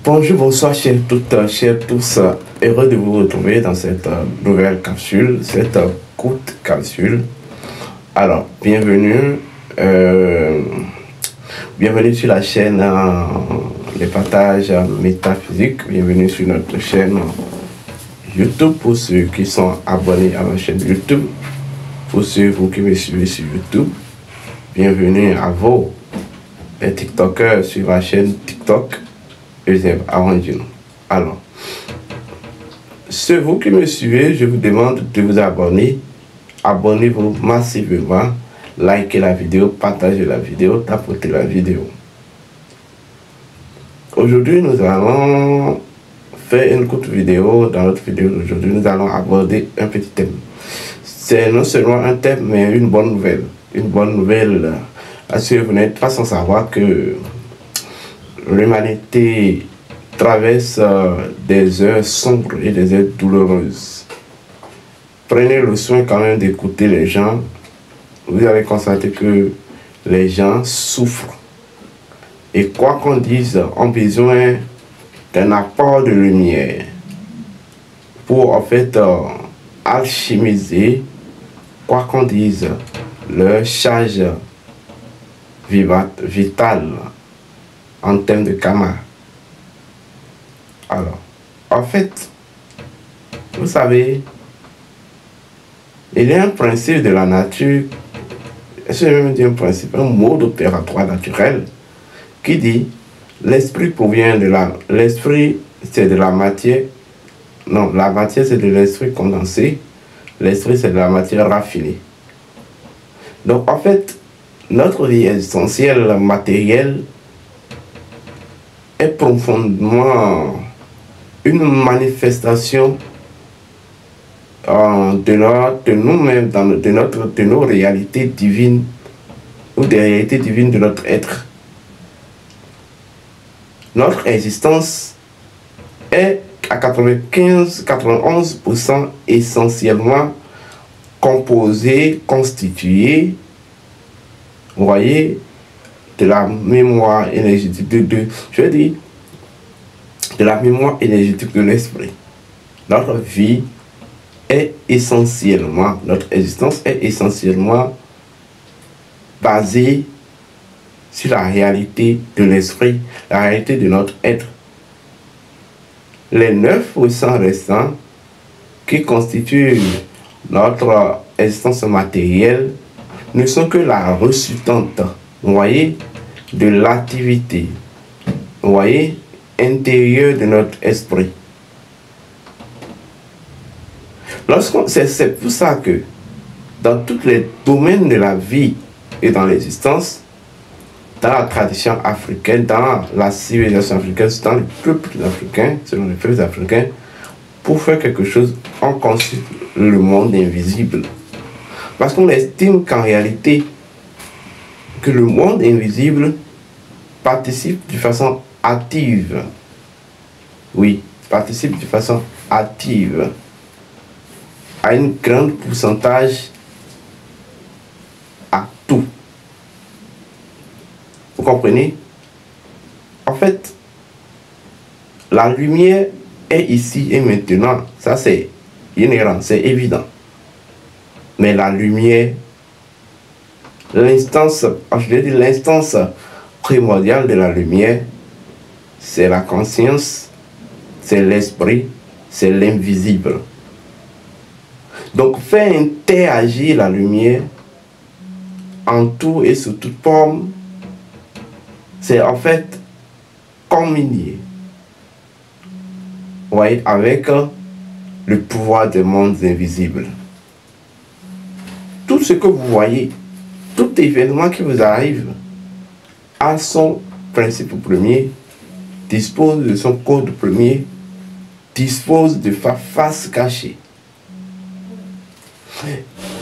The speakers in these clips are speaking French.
Bonjour, bonsoir, chers toutes, chers tous. Heureux de vous retrouver dans cette nouvelle capsule, cette courte capsule. Alors, bienvenue. Bienvenue sur la chaîne Les Partages Métaphysiques. Bienvenue sur notre chaîne YouTube pour ceux qui sont abonnés à ma chaîne YouTube. Pour ceux vous qui me suivez sur YouTube, bienvenue à vous, les TikTokers sur ma chaîne TikTok. Alors, ceux vous qui me suivez, je vous demande de vous abonner. Abonnez-vous massivement, likez la vidéo, partagez la vidéo, tapotez la vidéo. Aujourd'hui, nous allons faire une courte vidéo. Dans notre vidéo d'aujourd'hui, nous allons aborder un petit thème. C'est non seulement un thème, mais une bonne nouvelle. Une bonne nouvelle, parce que vous n'êtes pas sans savoir que l'humanité traverse des heures sombres et des heures douloureuses. Prenez le soin quand même d'écouter les gens. Vous allez constater que les gens souffrent. Et quoi qu'on dise, ont besoin d'un apport de lumière pour en fait alchimiser, quoi qu'on dise, leur charge vitale en termes de karma. Alors, en fait, vous savez, il y a un principe de la nature, je vais même dire un principe, un mode opératoire naturel qui dit l'esprit provient de la... L'esprit, c'est de la matière. Non, la matière, c'est de l'esprit condensé. L'esprit, c'est de la matière raffinée. Donc, en fait, notre vie essentielle matérielle est profondément une manifestation de nous-mêmes, de nos réalités divines ou des réalités divines de notre être. Notre existence est à 95-91% essentiellement composée, constituée, vous voyez, de la mémoire énergétique je veux dire, de la mémoire énergétique de l'esprit. Notre vie est essentiellement, notre existence est essentiellement basée sur la réalité de l'esprit, la réalité de notre être. Les 9% restants qui constituent notre existence matérielle ne sont que la résultante, vous voyez, de l'activité, vous voyez, intérieure de notre esprit. C'est pour ça que dans tous les domaines de la vie et dans l'existence, dans la tradition africaine, dans la civilisation africaine, dans les peuples africains, selon les peuples africains, pour faire quelque chose, on conçoit le monde invisible. Parce qu'on estime qu'en réalité, que le monde invisible participe de façon active. Oui, participe de façon active à un grand pourcentage à tout. Vous comprenez? En fait, la lumière est ici et maintenant. Ça, c'est inhérent, c'est évident. Mais la lumière, l'instance, je vais dire l'instance primordiale de la lumière, c'est la conscience, c'est l'esprit, c'est l'invisible. Donc, faire interagir la lumière en tout et sous toute forme, c'est en fait communier, vous voyez, avec le pouvoir des mondes invisibles. Tout ce que vous voyez, tout événement qui vous arrive, a son principe premier, dispose de son code premier, dispose de sa face cachée.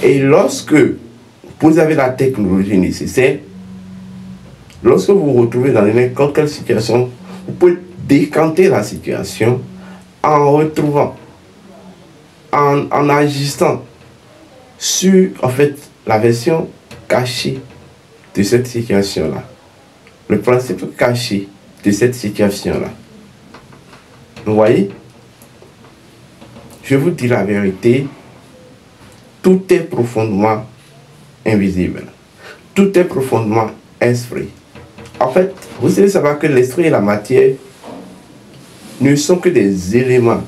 Et lorsque vous avez la technologie nécessaire, lorsque vous vous retrouvez dans n'importe quelle situation, vous pouvez décanter la situation en retrouvant, en agissant sur en fait la version cachée de cette situation-là. Le principe caché de cette situation-là. Vous voyez? Je vous dis la vérité, tout est profondément invisible. Tout est profondément esprit. En fait, vous savez savoir que l'esprit et la matière ne sont que des éléments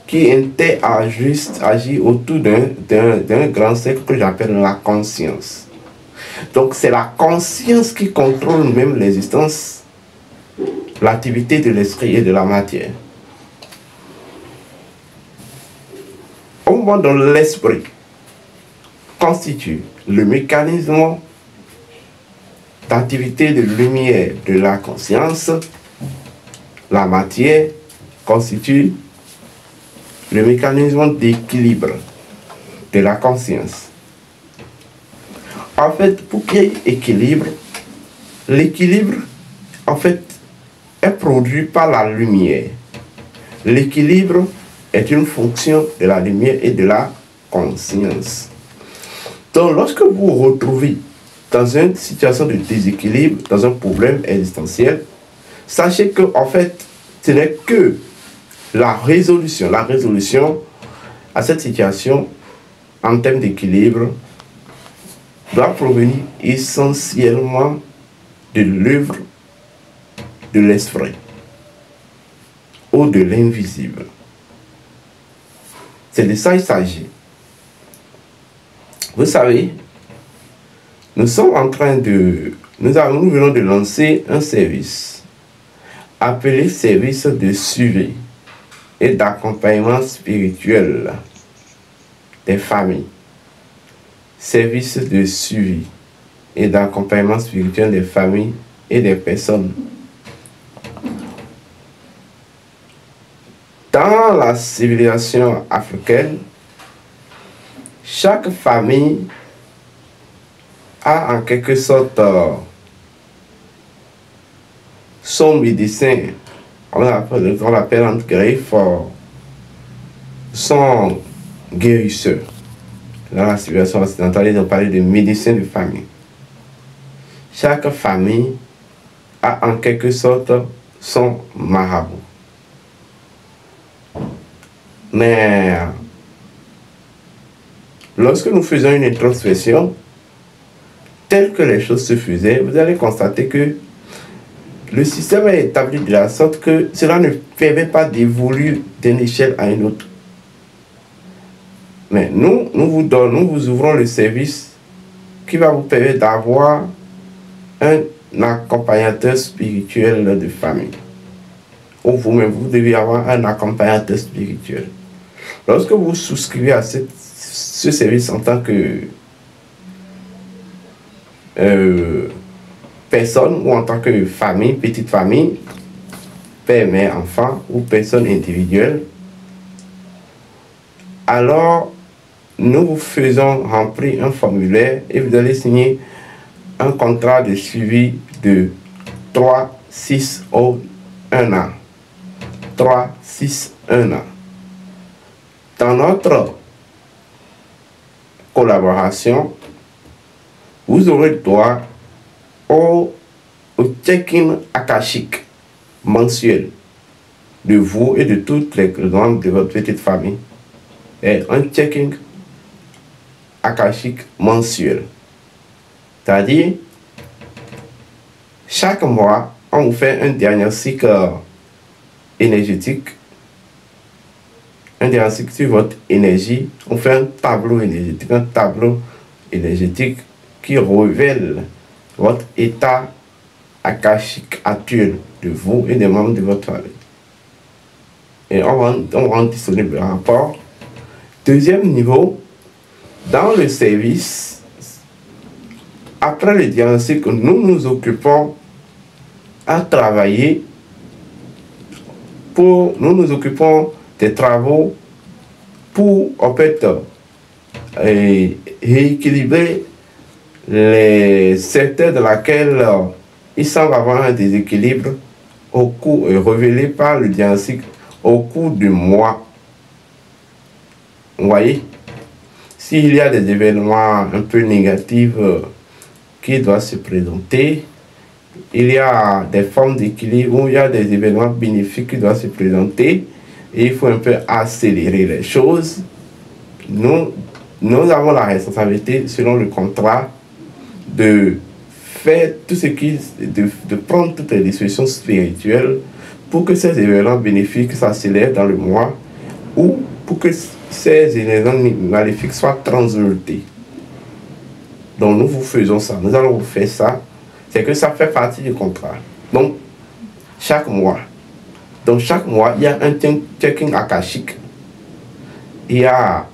qui interagissent autour d'un grand cercle que j'appelle la conscience. Donc c'est la conscience qui contrôle même l'existence, l'activité de l'esprit et de la matière. Au moment dont l'esprit constitue le mécanisme d'activité de lumière de la conscience, la matière constitue le mécanisme d'équilibre de la conscience. En fait, pour qu'il y ait équilibre, l'équilibre, en fait, est produit par la lumière. L'équilibre est une fonction de la lumière et de la conscience. Donc, lorsque vous vous retrouvez dans une situation de déséquilibre, dans un problème existentiel, sachez que, en fait, ce n'est que la résolution à cette situation en termes d'équilibre doit provenir essentiellement de l'œuvre de l'esprit ou de l'invisible. C'est de ça qu'il s'agit. Vous savez, nous venons de lancer un service appelé service de suivi et d'accompagnement spirituel des familles. Service de suivi et d'accompagnement spirituel des familles et des personnes. Dans la civilisation africaine, chaque famille a en quelque sorte son médecin, on l'appelle entre griffes son guérisseur. Dans la civilisation occidentale, ils ont parlé de médecin de famille. Chaque famille a en quelque sorte son marabout. Mais lorsque nous faisons une introspection, telle que les choses se faisaient, vous allez constater que le système est établi de la sorte que cela ne permet pas d'évoluer d'une échelle à une autre. Mais nous vous ouvrons le service qui va vous permettre d'avoir un accompagnateur spirituel de famille. Ou vous-même, vous devez avoir un accompagnateur spirituel. Lorsque vous souscrivez à ce service en tant que personne ou en tant que famille, petite famille, père, mère, enfant ou personne individuelle, alors nous vous faisons remplir un formulaire et vous allez signer un contrat de suivi de 3, 6 ou 1 an. 3, 6, 1 an. Dans notre collaboration, vous aurez droit au check-in akashique mensuel de vous et de toutes les membres de votre petite famille. Et un check-in akashique mensuel. C'est-à-dire, chaque mois, on vous fait un diagnostic énergétique, un diagnostic sur votre énergie. On fait un tableau énergétique qui révèle votre état akashique actuel de vous et des membres de votre famille. Et on rend disponible le rapport. Deuxième niveau, dans le service, après le diagnostic, nous nous occupons à travailler nous nous occupons des travaux pour en fait rééquilibrer les secteurs dans lesquels il semble avoir un déséquilibre révélé par le diagnostic au cours du mois. Vous voyez, s'il y a des événements un peu négatifs qui doivent se présenter, il y a des formes d'équilibre où il y a des événements bénéfiques qui doivent se présenter et il faut un peu accélérer les choses. Nous avons la responsabilité, selon le contrat, de faire tout ce qui, de prendre toutes les dispositions spirituelles pour que ces événements bénéfiques s'accélèrent dans le mois ou pour que ces événements maléfiques soient transmutés. Donc nous vous faisons ça, nous allons vous faire ça, c'est que ça fait partie du contrat. Donc chaque mois, il y a un checking akashique, il y a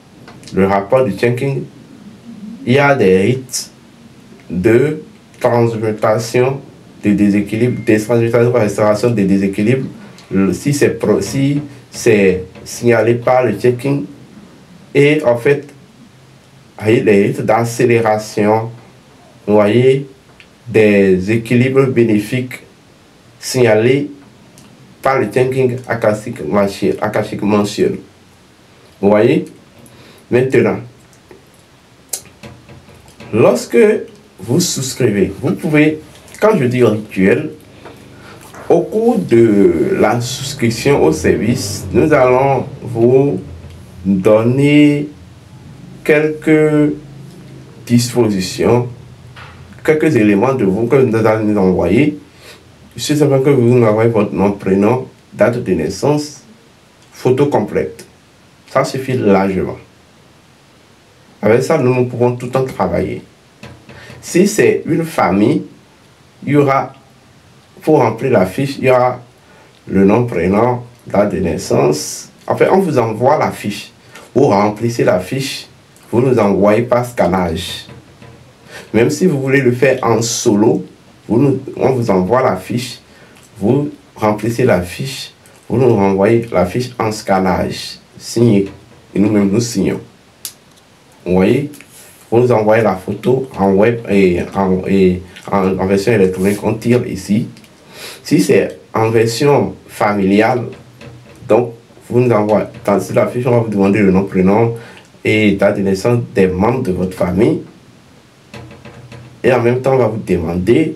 le rapport du checking, il y a des rites de transmutation des déséquilibres, des transmutations par restauration des déséquilibres, si c'est signalé par le checking, et en fait, les rites d'accélération, vous voyez, des équilibres bénéfiques signalés par le checking akashique mentionné. Vous voyez? Maintenant, lorsque vous souscrivez, vous pouvez, quand je dis rituel, au cours de la souscription au service, nous allons vous donner quelques dispositions, quelques éléments de vous que nous allons nous envoyer. Il suffit simplement que vous nous envoyez votre nom, prénom, date de naissance, photo complète. Ça suffit largement. Avec ça, nous pouvons tout le temps travailler. Si c'est une famille, il y aura, pour remplir la fiche, il y aura le nom, prénom, date de naissance. En fait, on vous envoie la fiche. Vous remplissez la fiche, vous nous envoyez par scannage. Même si vous voulez le faire en solo, on vous envoie la fiche, vous remplissez la fiche, vous nous renvoyez la fiche en scannage, signé, et nous-mêmes nous signons. Vous voyez, vous nous envoyez la photo en web et en version électronique, on tire ici. Si c'est en version familiale, donc vous nous envoyez, dans la fiche, on va vous demander le nom, prénom et date de naissance des membres de votre famille. Et en même temps, on va vous demander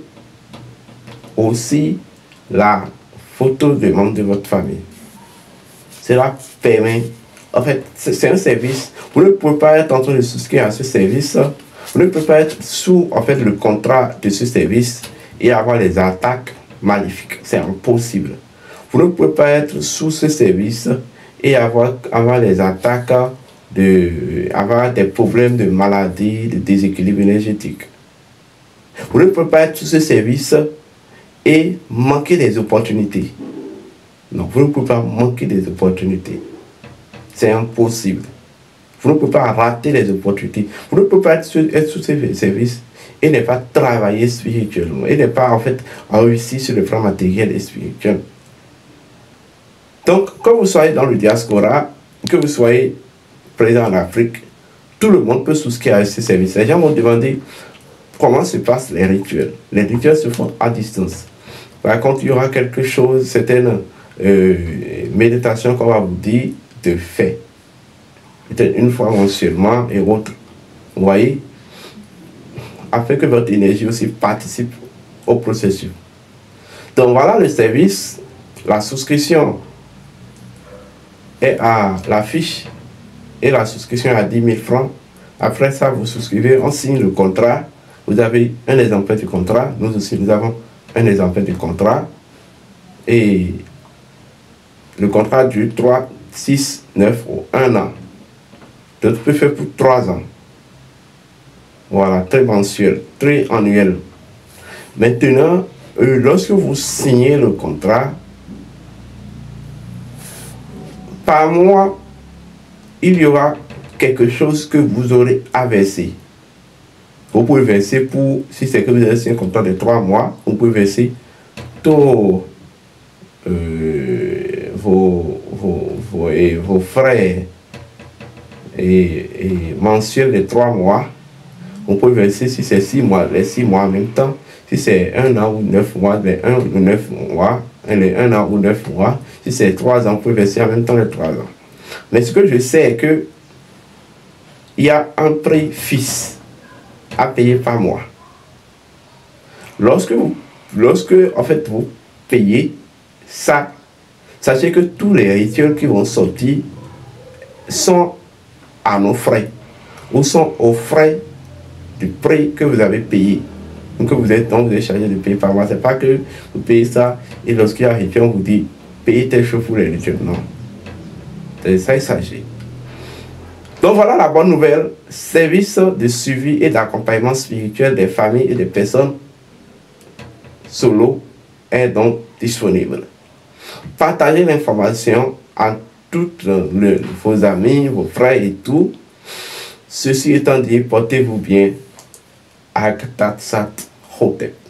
aussi la photo des membres de votre famille. Cela permet, en fait, c'est un service. Vous ne pouvez pas être en train de souscrire à ce service. Vous ne pouvez pas être sous, en fait, le contrat de ce service et avoir des attaques maléfiques. C'est impossible. Vous ne pouvez pas être sous ce service et avoir des attaques, avoir des problèmes de maladie, de déséquilibre énergétique. Vous ne pouvez pas être sous ce service et manquer des opportunités. Non, vous ne pouvez pas manquer des opportunités. C'est impossible. Vous ne pouvez pas rater les opportunités. Vous ne pouvez pas être sous ce service et ne pas travailler spirituellement. Et ne pas, en fait, réussir sur le plan matériel et spirituel. Donc, quand vous soyez dans le diaspora, que vous soyez présent en Afrique, tout le monde peut souscrire à ce service. Les gens vont demander comment se passent les rituels. Les rituels se font à distance. Par contre, il y aura quelque chose, certaines méditations qu'on va vous dire de fait. Peut-être une fois mensuellement et autres. Vous voyez? Afin que votre énergie aussi participe au processus. Donc voilà le service. La souscription est à la fiche et la souscription à 10 000 francs. Après ça, vous souscrivez, on signe le contrat. Vous avez un exemplaire du contrat. Nous aussi, nous avons un exemplaire du contrat. Et le contrat dure 3, 6, 9 ou 1 an. D'autres peuvent faire pour 3 ans. Voilà, très mensuel, très annuel. Maintenant, lorsque vous signez le contrat, par mois, il y aura quelque chose que vous aurez à verser. Vous pouvez verser pour, si c'est que vous avez signé un contrat de 3 mois, vous pouvez verser tous vos frais et mensuels de 3 mois. Vous pouvez verser si c'est 6 mois, les 6 mois en même temps. Si c'est 1 an ou 9 mois, les 1 ou 9 mois, les 1 an ou 9 mois. Si c'est 3 ans, vous pouvez verser en même temps les 3 ans. Mais ce que je sais est que il y a un prix fixe à payer par mois. Lorsque vous lorsque en fait vous payez ça, sachez que tous les rituels qui vont sortir sont à nos frais ou sont aux frais du prix que vous avez payé. Donc vous êtes chargé de payer par mois. C'est pas que vous payez ça et lorsqu'il y a un rituel, on vous dit payez telle chose pour les rituels. Non. C'est ça il s'agit. Donc voilà la bonne nouvelle. Service de suivi et d'accompagnement spirituel des familles et des personnes solo est donc disponible. Partagez l'information à tous vos amis, vos frères et tout. Ceci étant dit, portez-vous bien. Agtatsat Hotep.